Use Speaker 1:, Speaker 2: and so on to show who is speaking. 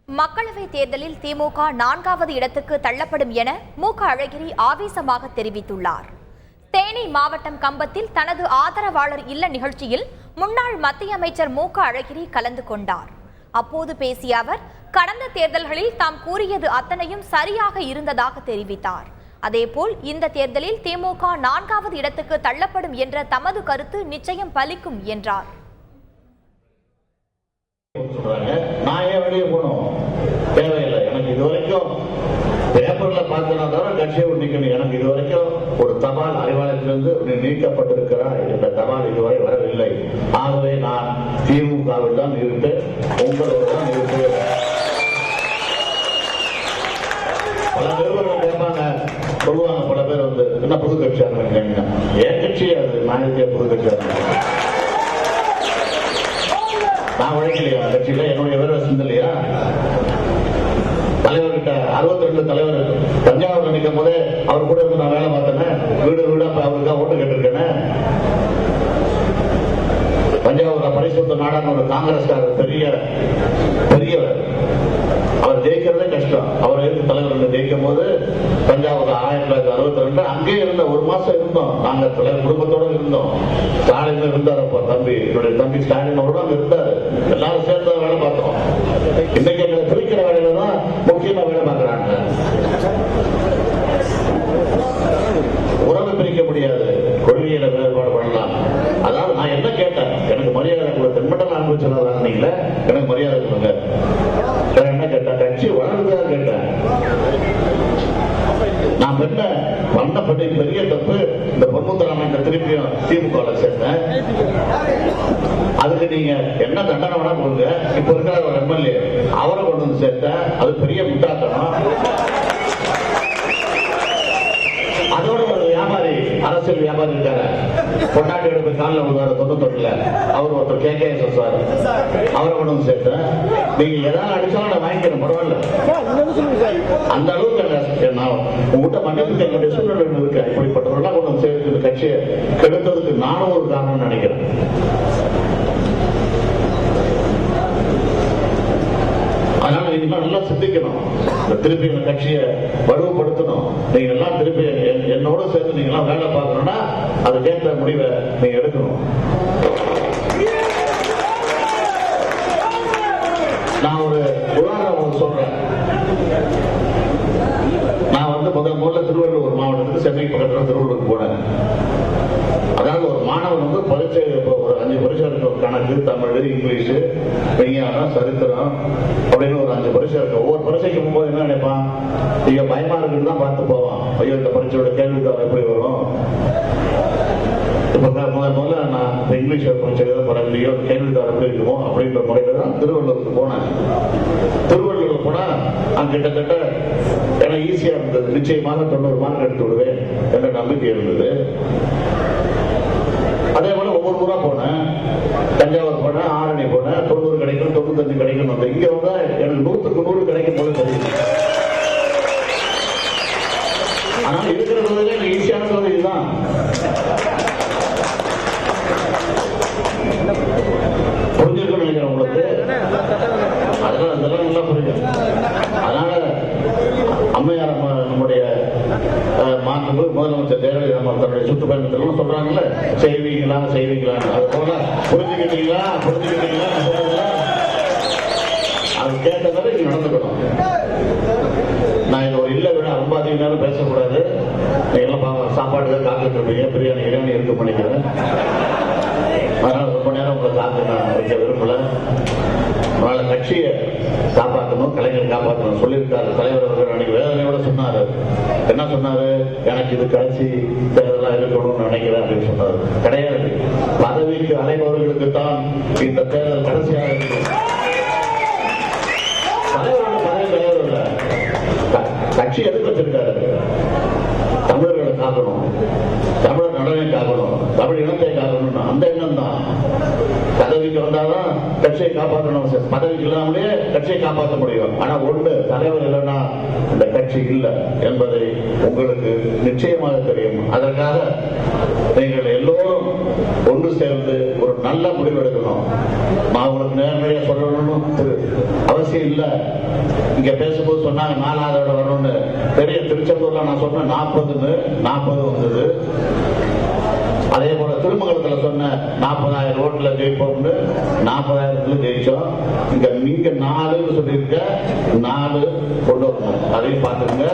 Speaker 1: மக்களவை தேர்தலில் திமுக 4வது இடத்துக்கு தள்ளப்படும் என மு.க. அழகிரி ஆவேசமாக தெரிவித்துள்ளார். தேனி மாவட்டம் கம்பத்தில் தனது ஆதரவாளர் இல்ல நிகழ்ச்சியில் முன்னாள் மத்திய அமைச்சர் மு.க. அழகிரி கலந்து கொண்டார். அப்போது பேசிய அவர், கடந்த தேர்தல்களில் தாம் கூறியது அத்தனையும் சரியாக இருந்ததாக தெரிவித்தார். அதேபோல் இந்த தேர்தலில் திமுக 4வது இடத்துக்கு தள்ளப்படும் என்ற தமது கருத்து நிச்சயம் பலிக்கும் என்றார்.
Speaker 2: நான் ஏன் வெளியே போனோம் தேவையில்லை. எனக்கு இதுவரைக்கும் பேப்பர்ல பார்த்தனா தவிர கட்சியை நீக்கணும். எனக்கு இதுவரைக்கும் ஒரு தபால் அறிவாலயத்திலிருந்து நீக்கப்பட்டிருக்கிறார் என்ற தபால் இதுவரை வரவில்லை. ஆகவே நான் திமுகவில் தான் இருப்பேன், உங்களோடு தான் இருப்பேன். பல நிறுவனங்கள் கேட்பாங்க, சொல்லுவாங்க பல பேர் வந்து என்ன புது கட்சியாக என் கட்சி அது மாநிலத்திய புது கட்சியாக நான் உழைக்கலையா கட்சியில என்னுடைய வேலை சிந்தலையா? தலைவர்கிட்ட 62 தலைவர் தஞ்சாவூர்ல நிற்கும் போதே அவர் கூட இருந்து நான் வேலை பார்த்தேன். வீடு வீடா அவருக்காக ஓட்டு கேட்டிருக்கேன். தஞ்சாவூர்ல பரிசுத்த நாடான ஒரு காங்கிரஸ்காரர் பெரியவர், அவர் ஜெயிக்கிறதே கஷ்டம். அவர் எதிர்த்து தலைவர் ஜெயிக்கும் போது தஞ்சாவூர் 1962 அங்கே இருந்த ஒரு மாசம் இருந்தோம். நாங்க தலைவர் குடும்பத்தோட இருந்தோம். ஸ்டாலின் இருந்தார். அப்ப என்னுடைய தம்பி ஸ்டாலின் அவரோட அங்க இருந்தாரு. எல்லாரும் சேர்ந்து வேலை பார்த்தோம். இன்னைக்கு எங்களை பிரிக்கிற வேலையில தான் முக்கியமா வேலை பார்க்கிறாங்க. உறவு பிரிக்க முடியாது, கொள்கையில வேறுபாடு பண்ணலாம். அதாவது நான் என்ன கேட்டேன், எனக்கு மரியாதை கூட தென்மண்டல அனுபவிச்சீங்களா, எனக்கு மரியாதை கொடுங்க. என்ன கேட்டேன், கட்சி வளர்ந்ததா கேட்டேன். நான் பண்ண பெரிய தப்பு இந்த பொன்முத்தராமன் திருப்பியும் திமுக சேர்த்தேன். அதுக்கு நீங்க என்ன தண்டனை வேணா கொடுங்க. இப்ப இருக்கிற ஒரு எம்எல்ஏ அவரை கொண்டு வந்து சேர்த்தேன். அது பெரிய முட்டாத்தனம். அதோட ஒரு வியாபாரி, அரசியல் வியாபாரி இருக்காரு, பொன்னாட்டி எடுப்பு காலில் விழுவாரு 91. அவர் ஒருத்தர் KKS சார், அவரை கொண்டு வந்து சேர்த்தேன். நீங்க எதாவது அடிச்சாலும் நான் வாங்கிக்கிறேன், பரவாயில்ல. அந்த அளவுக்கு நான் உங்ககிட்ட மன்னிப்பு என்னுடைய சூழ்நிலை இருக்கேன். இப்படிப்பட்டவர்களாம் கொண்டு வந்து சேர்த்து இந்த கட்சியை கெடுத்ததுக்கு நானும் ஒரு காரணம் நினைக்கிறேன். அதனால நீங்க நல்லா சிந்திக்கணும். திருப்பி இந்த கட்சியை வலுப்படுத்தணும். நீங்க எல்லாம் திருப்பி என்னோட சேர்ந்து நீங்க எல்லாம் வேலை பார்க்கணும்னா அதுக்கேற்ற முடிவை நீங்க எடுக்கணும். நான் ஒரு உதாரணம் சொல்றேன். நான் வந்து முதல்ல திருவள்ளூர் மாவட்டத்துக்கு சென்னை பக்கத்தில் திருவள்ளூருக்கு போனேன். அதாவது ஒரு மாணவன் வந்து பரீட்சை, ஒரு 5 பரீட்சை இருக்கு. கணக்கு, தமிழ், இங்கிலீஷ், விஞ்ஞானம், சரித்திரம் அப்படின்னு ஒரு 5 பரீட்சை இருக்கு. ஒவ்வொரு பரீட்சைக்கு போகும்போது என்ன நினைப்பான், இங்க பயமா இருக்குன்னு தான் பார்த்து போவான். ஐயோ இந்த பரீட்சையோட கேள்விக்காக எப்படி வரும். இப்ப முதல்ல நான் இங்கிலீஷ் பரீட்சை பரவாயில்லையோ கேள்விக்காக எப்படி இருக்குமோ அப்படின்ற முறையில தான் திருவள்ளூருக்கு போனேன். திருவள்ளூருக்கு போனா அங்க கிட்டத்தட்ட எனக்கு ஈஸியா இருந்தது. நிச்சயமாக 90 மார்க் எடுத்து விடுவேன் என்ற நம்பிக்கை இருந்தது. அதே போல ஒவ்வொரு ஊரா போனேன். தஞ்சாவூர் போனேன், ஆரணி போனேன், 90 கிடைக்கும், 95 கிடைக்கும். இங்க வந்தா எனக்கு 100க்கு 100 கிடைக்கும் போது தெரியும். ஆனா இருக்கிற தொழிலே எனக்கு ஈஸியான தொழில் இதுதான். புரிஞ்சிருக்கும் நினைக்கிறேன் உங்களுக்கு. அதனால இதெல்லாம் நல்லா புரியும். அதனால அம்மையார் நம்முடைய மாண்பு முதலமைச்சர் ஜெயலலிதா தன்னுடைய சுற்றுப்பயணத்திலும் சொல்றாங்கல்ல, செய்வீங்களா. அது போல புரிஞ்சுக்கிட்டீங்களா, அது கேட்டதால நீங்க நடந்துக்கணும். நான் இது ஒரு இல்ல விட ரொம்ப அதிக நேரம் பேசக்கூடாது. எல்லாம் சாப்பாடு காத்துட்டு இருப்பீங்க, பிரியாணி இருக்கு பண்ணிக்கிறேன். அதனால ரொம்ப நேரம் உங்களை காத்து நான் வைக்க விரும்பல. அதனால கட்சியை காப்பாற்றணும், கலைஞரை காப்பாற்றணும் சொல்லியிருக்காரு தலைவர் அவர்கள். அன்னைக்கு வேதனையோட சொன்னாரு. என்ன சொன்னாரு, எனக்கு இது கடைசி தேர்தலா இருக்கணும்னு நினைக்கிறேன் அப்படின்னு சொன்னாரு. கிடையாது, பதவிக்கு அலைபவர்களுக்கு தான் இந்த தேர்தல் கடைசியாக இருக்கு. தலைவரோட பதவி தலைவர் இல்ல, கட்சி எதுக்கு வச்சிருக்காரு, தமிழர்களை காக்கணும், தமிழர் நலனை காக்கணும், தமிழ் இனத்தை காக்கணும். அந்த எண்ணம் தான். பதவிக்கு வந்தாதான் கட்சியை காப்பாற்றணும். பதவிக்கு இல்லாமலே கட்சியை காப்பாற்ற முடியும். ஆனா ஒன்று, தலைவர் இல்லைன்னா இந்த கட்சி இல்லை என்பதை உங்களுக்கு நிச்சயமாக தெரியும். அதற்காக நீங்கள் எல்லோரும் ஒன்று சேர்ந்து ஒரு நல்ல முடிவு எடுக்கணும். நான் உங்களுக்கு நேரடியா சொல்லணும்னு அவசியம் இல்லை. இங்க பேசும்போது சொன்னாங்க 4,000 வரணும்னு. பெரிய திருச்செந்தூர்ல நான் சொன்ன 40 வந்தது. அதே போல திருமங்கலத்துல சொன்ன 40,000 ஓட்டுல ஜெயிப்போம்னு 40,000 ஜெயிச்சோம். இங்க நீங்க 4 சொல்லியிருக்க 4 கொண்டு வரணும். அதையும் பார்த்துங்க.